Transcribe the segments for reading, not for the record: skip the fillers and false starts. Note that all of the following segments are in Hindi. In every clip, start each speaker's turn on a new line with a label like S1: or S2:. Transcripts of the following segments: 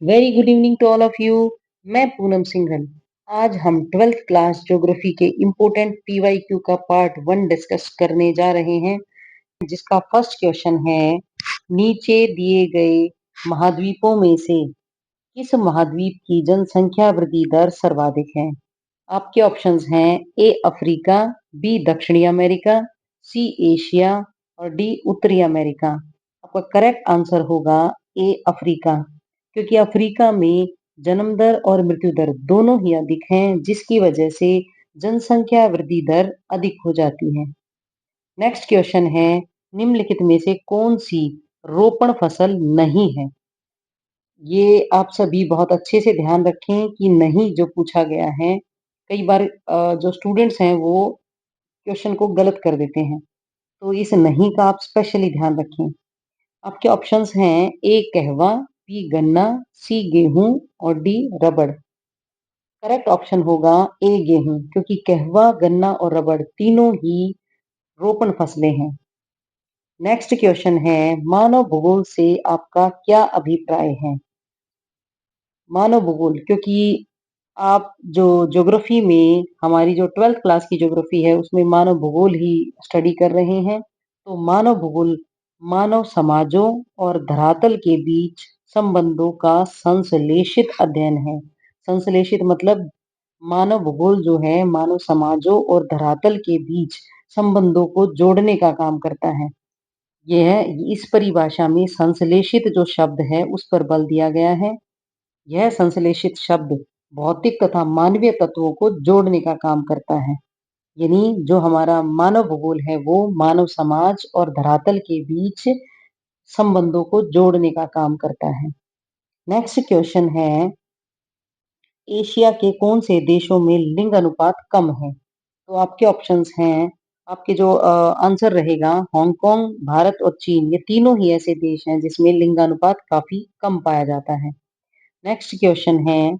S1: Very good evening to all of you. मैं पूनम सिंघल। आज हम 12th क्लास ज्योग्राफी के इम्पोर्टेंट पीवाईक्यू का पार्ट 1 डिस्कस करने जा रहे हैं, जिसका फर्स्ट क्वेश्चन है, नीचे दिए गए महाद्वीपों में से किस महाद्वीप की जनसंख्या वृद्धि दर सर्वाधिक है? आपके ऑप्शंस हैं ए अफ्रीका, बी दक्षिणी अमेरिका, सी एशिया और डी उत्तरी अमेरिका। आपका करेक्ट आंसर होगा ए अफ्रीका, क्योंकि अफ्रीका में जन्म दर और मृत्यु दर दोनों ही अधिक हैं, जिसकी वजह से जनसंख्या वृद्धि दर अधिक हो जाती है। नेक्स्ट क्वेश्चन है, निम्नलिखित में से कौन सी रोपण फसल नहीं है? ये आप सभी बहुत अच्छे से ध्यान रखें कि नहीं जो पूछा गया है, कई बार जो स्टूडेंट्स हैं वो क्वेश्चन को गलत कर देते हैं, तो इस नहीं का आप स्पेशली ध्यान रखें। आपके ऑप्शंस हैं ए कहवा, बी गन्ना, सी गेहूं और डी रबड़। करेक्ट ऑप्शन होगा ए गेहूं, क्योंकि कहवा, गन्ना और रबड़ तीनों ही रोपण फसलें हैं। नेक्स्ट क्वेश्चन है, मानव भूगोल से आपका क्या अभिप्राय है? मानव भूगोल, क्योंकि आप जो ज्योग्राफी में हमारी जो 12th क्लास की ज्योग्राफी है उसमें मानव भूगोल ही स्टडी कर रहे हैं, तो मानव भूगोल मानव समाजों और धरातल के बीच संबंधों का संश्लेषित अध्ययन है। संश्लेषित मतलब मानव भूगोल जो है मानव समाजों और धरातल के बीच संबंधों को जोड़ने का काम करता है। यह इस परिभाषा में संश्लेषित जो शब्द है उस पर बल दिया गया है। यह संश्लेषित शब्द भौतिक तथा मानवीय तत्वों को जोड़ने का काम करता है, यानी जो हमारा मानव भूगोल है वो मानव समाज और धरातल के बीच संबंधों को जोड़ने का काम करता है। नेक्स्ट क्वेश्चन है, एशिया के कौन से देशों में लिंग अनुपात कम है? तो आपके ऑप्शंस हैं, आपके जो आंसर रहेगा, हांगकांग, भारत और चीन, ये तीनों ही ऐसे देश हैं जिसमें लिंगानुपात काफी कम पाया जाता है। नेक्स्ट क्वेश्चन है,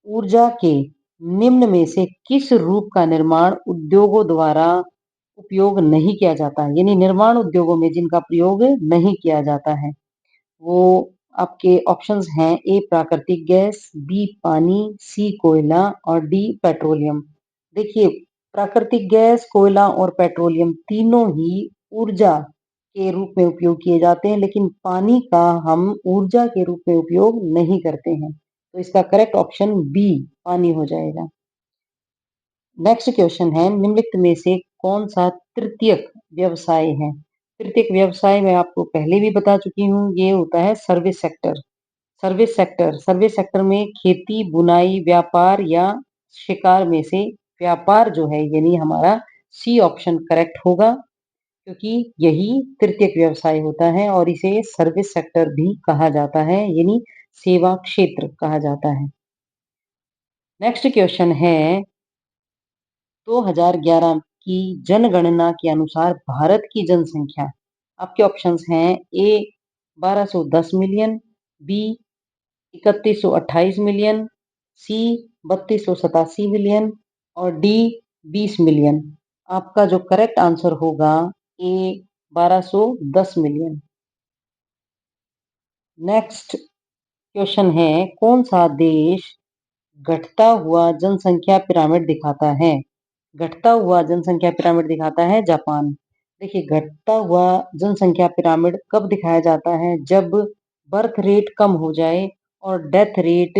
S1: ऊर्जा के निम्न में से किस रूप का निर्माण उद्योगों द्वारा उपयोग नहीं किया जाता? यानी निर्माण उद्योगों में जिनका प्रयोग नहीं किया जाता है, वो आपके ऑप्शंस हैं ए प्राकृतिक गैस, बी पानी, सी कोयला और डी पेट्रोलियम। देखिए, प्राकृतिक गैस, कोयला और पेट्रोलियम तीनों ही ऊर्जा के रूप में उपयोग किए जाते हैं, लेकिन पानी का हम ऊर्जा के रूप में उपयोग नहीं करते हैं, तो इसका करेक्ट ऑप्शन बी पानी हो जाएगा। नेक्स्ट क्वेश्चन है, निम्नलिखित में से कौन सा तृतीयक व्यवसाय है? तृतीयक व्यवसाय मैं आपको पहले भी बता चुकी हूँ, ये होता है सर्विस सेक्टर। सर्विस सेक्टर में खेती, बुनाई, व्यापार या शिकार में से व्यापार जो है, यानी हमारा सी ऑप्शन करेक्ट होगा, क्योंकि यही तृतीयक व्यवसाय होता है और इसे सर्विस सेक्टर भी कहा जाता है, यानी सेवा क्षेत्र कहा जाता है। नेक्स्ट क्वेश्चन है, 2011 की जनगणना के अनुसार भारत की जनसंख्या, आपके ऑप्शंस हैं ए 1210 मिलियन, बी 3128 मिलियन, सी 3287 मिलियन और डी 20 मिलियन। आपका जो करेक्ट आंसर होगा ए 1210 मिलियन। नेक्स्ट क्वेश्चन है, कौन सा देश घटता हुआ जनसंख्या पिरामिड दिखाता है? घटता हुआ जनसंख्या पिरामिड दिखाता है जापान। देखिए, घटता हुआ जनसंख्या पिरामिड कब दिखाया जाता है? जब बर्थ रेट कम हो जाए और डेथ रेट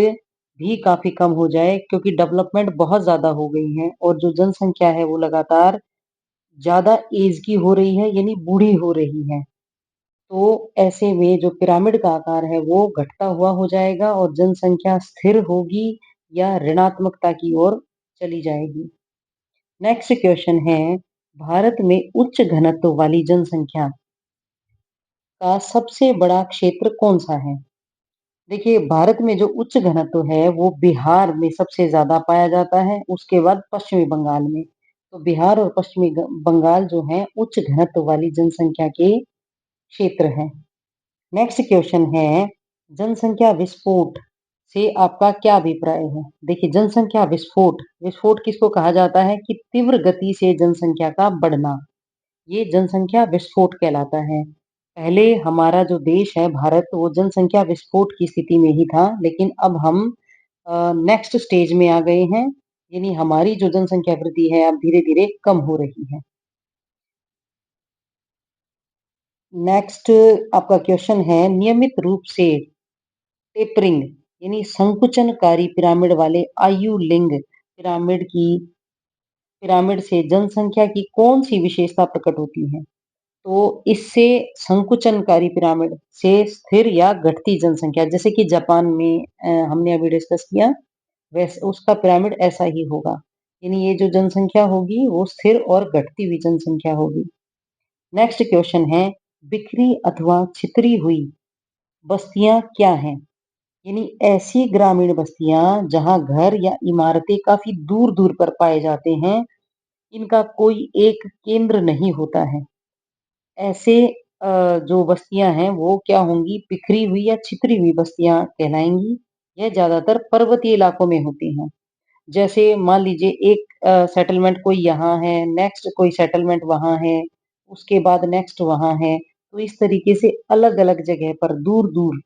S1: भी काफी कम हो जाए, क्योंकि डेवलपमेंट बहुत ज्यादा हो गई है और जो जनसंख्या है वो लगातार ज्यादा एज की हो रही है, यानी बूढ़ी हो रही है। तो ऐसे में जो पिरामिड का आकार है वो घटता हुआ हो जाएगा और जनसंख्या स्थिर होगी या ऋणात्मकता की ओर चली जाएगी। नेक्स्ट क्वेश्चन है, भारत में उच्च घनत्व वाली जनसंख्या का सबसे बड़ा क्षेत्र कौन सा है? देखिए, भारत में जो उच्च घनत्व है वो बिहार में सबसे ज्यादा पाया जाता है, उसके बाद पश्चिमी बंगाल में। तो बिहार और पश्चिमी बंगाल जो है उच्च घनत्व वाली जनसंख्या के क्षेत्र हैं। नेक्स्ट क्वेश्चन है, जनसंख्या विस्फोट से आपका क्या अभिप्राय है? देखिए, जनसंख्या विस्फोट, विस्फोट किसको कहा जाता है? कि तीव्र गति से जनसंख्या का बढ़ना, ये जनसंख्या विस्फोट कहलाता है। पहले हमारा जो देश है भारत वो जनसंख्या विस्फोट की स्थिति में ही था, लेकिन अब हम नेक्स्ट स्टेज में आ गए हैं, यानी हमारी जो जनसंख्या वृद्धि है अब धीरे-धीरे कम हो रही है। नेक्स्ट आपका क्वेश्चन है नियमित रूप से टेपरिंग यानी संकुचनकारी पिरामिड वाले आयु लिंग पिरामिड से जनसंख्या की कौन सी विशेषता प्रकट होती है? तो इससे संकुचनकारी पिरामिड से स्थिर या घटती जनसंख्या जैसे कि जापान में हमने अभी डिस्कस किया वैसे उसका पिरामिड ऐसा ही होगा यानी ये जो जनसंख्या होगी वो स्थिर और घटती हुई जनसंख्या होगी। नेक्स्ट क्वेश्चन है बिखरी अथवा छितरी हुई बस्तियां क्या हैं? यानी ऐसी ग्रामीण बस्तियां जहां घर या इमारतें काफी दूर दूर पर पाए जाते हैं, इनका कोई एक केंद्र नहीं होता है। ऐसे जो बस्तियां हैं वो क्या होंगी बिखरी हुई या छितरी हुई बस्तियां कहलाएंगी। यह ज्यादातर पर्वतीय इलाकों में होती हैं। जैसे मान लीजिए एक सेटलमेंट कोई यहाँ है, नेक्स्ट कोई सेटलमेंट वहाँ है, उसके बाद नेक्स्ट वहाँ है। तो इस तरीके से अलग-अलग जगह पर दूर-दूर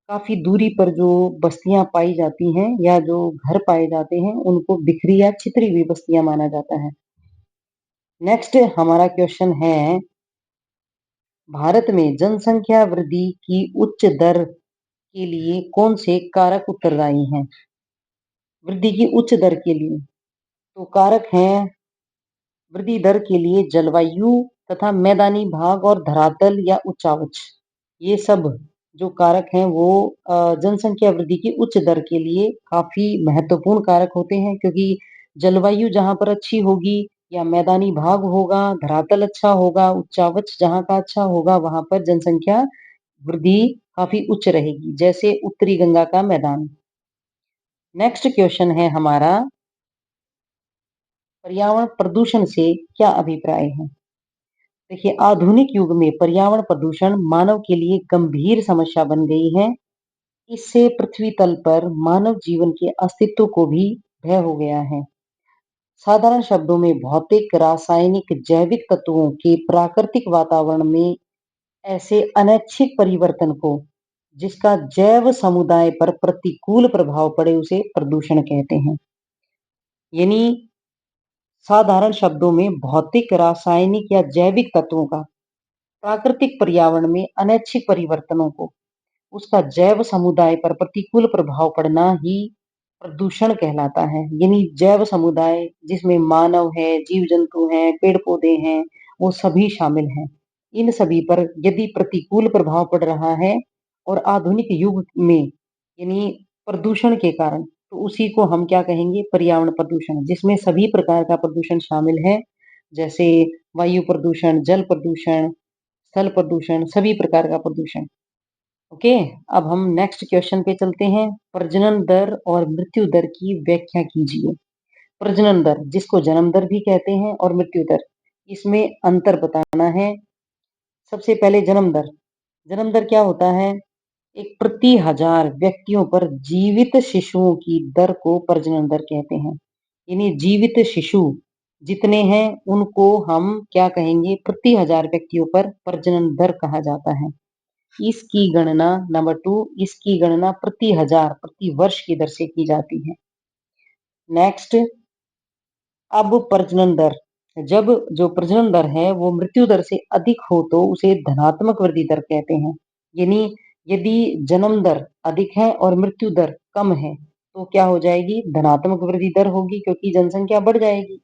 S1: काफी दूरी पर जो बस्तियां पाई जाती हैं या जो घर पाए जाते हैं उनको बिखरी या छितरी हुई बस्तियां माना जाता है। नेक्स्ट हमारा क्वेश्चन है भारत में जनसंख्या वृद्धि की उच्च दर के लिए कौन से कारक उत्तरदायी हैं? वृद्धि की उच्च दर के लिए तो कारक हैं वृद्धि दर के लिए जलवायु तथा मैदानी भाग और धरातल या उच्चावच। ये सब जो कारक हैं वो जनसंख्या वृद्धि की उच्च दर के लिए काफी महत्वपूर्ण कारक होते हैं क्योंकि जलवायु जहाँ पर अच्छी होगी या मैदानी भाग होगा, धरातल अच्छा होगा, उच्चावच जहाँ का अच्छा होगा वहां पर जनसंख्या वृद्धि काफी उच्च रहेगी, जैसे उत्तरी गंगा का मैदान। नेक्स्ट क्वेश्चन है हमारा पर्यावरण प्रदूषण से क्या अभिप्राय है? देखिए आधुनिक युग में पर्यावरण प्रदूषण मानव के लिए गंभीर समस्या बन गई है। इससे पृथ्वी तल पर मानव जीवन के अस्तित्व को भी भय हो गया है। साधारण शब्दों में भौतिक, रासायनिक, जैविक तत्वों के प्राकृतिक वातावरण में ऐसे अनैच्छिक परिवर्तन को जिसका जैव समुदाय पर प्रतिकूल प्रभाव पड़े उसे प्रदूषण कहते हैं। यानी साधारण शब्दों में भौतिक, रासायनिक या जैविक तत्वों का प्राकृतिक पर्यावरण में अनैच्छिक परिवर्तनों को उसका जैव समुदाय पर प्रतिकूल प्रभाव पड़ना ही प्रदूषण कहलाता है। यानी जैव समुदाय जिसमें मानव है, जीव जंतु हैं, पेड़ पौधे हैं, वो सभी शामिल हैं। इन सभी पर यदि प्रतिकूल प्रभाव पड़ रहा है और आधुनिक युग में यानी प्रदूषण के कारण तो उसी को हम क्या कहेंगे पर्यावरण प्रदूषण जिसमें सभी प्रकार का प्रदूषण शामिल है जैसे वायु प्रदूषण, जल प्रदूषण, स्थल प्रदूषण, सभी प्रकार का प्रदूषण। ओके, अब हम नेक्स्ट क्वेश्चन पे चलते हैं। प्रजनन दर और मृत्यु दर की व्याख्या कीजिए। प्रजनन दर जिसको जन्म दर भी कहते हैं और मृत्यु दर इसमें अंतर बताना है। सबसे पहले जन्म दर। जन्म दर क्या होता है? एक प्रति हजार व्यक्तियों पर जीवित शिशुओं की दर को प्रजनन दर कहते हैं। यानी जीवित शिशु जितने हैं उनको हम क्या कहेंगे प्रति हजार व्यक्तियों पर प्रजनन दर कहा जाता है। इसकी गणना नंबर 2 इसकी गणना प्रति हजार प्रति वर्ष की दर से की जाती है। नेक्स्ट अब प्रजनन दर जब जो प्रजनन दर है वो मृत्यु दर से अधिक हो तो उसे धनात्मक वृद्धि दर कहते हैं। यानी यदि जन्म दर अधिक है और मृत्यु दर कम है तो क्या हो जाएगी धनात्मक वृद्धि दर होगी क्योंकि जनसंख्या बढ़ जाएगी।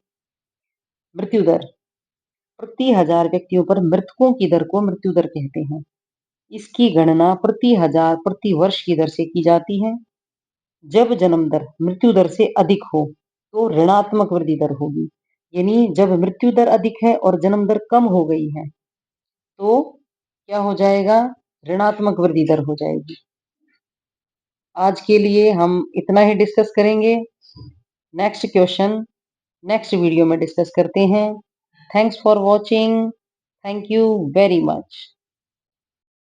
S1: मृत्यु दर प्रति हजार व्यक्तियों पर मृतकों की दर को मृत्यु दर कहते हैं। इसकी गणना प्रति हजार प्रति वर्ष की दर से की जाती है। जब जन्म दर मृत्यु दर से अधिक हो तो ऋणात्मक वृद्धि दर होगी। यानी जब मृत्यु दर अधिक है और जन्म दर कम हो गई है तो क्या हो जाएगा ऋणात्मक वृद्धि दर हो जाएगी। आज के लिए हम इतना ही डिस्कस करेंगे। नेक्स्ट क्वेश्चन नेक्स्ट वीडियो में डिस्कस करते हैं। Thanks for watching. Thank you very much.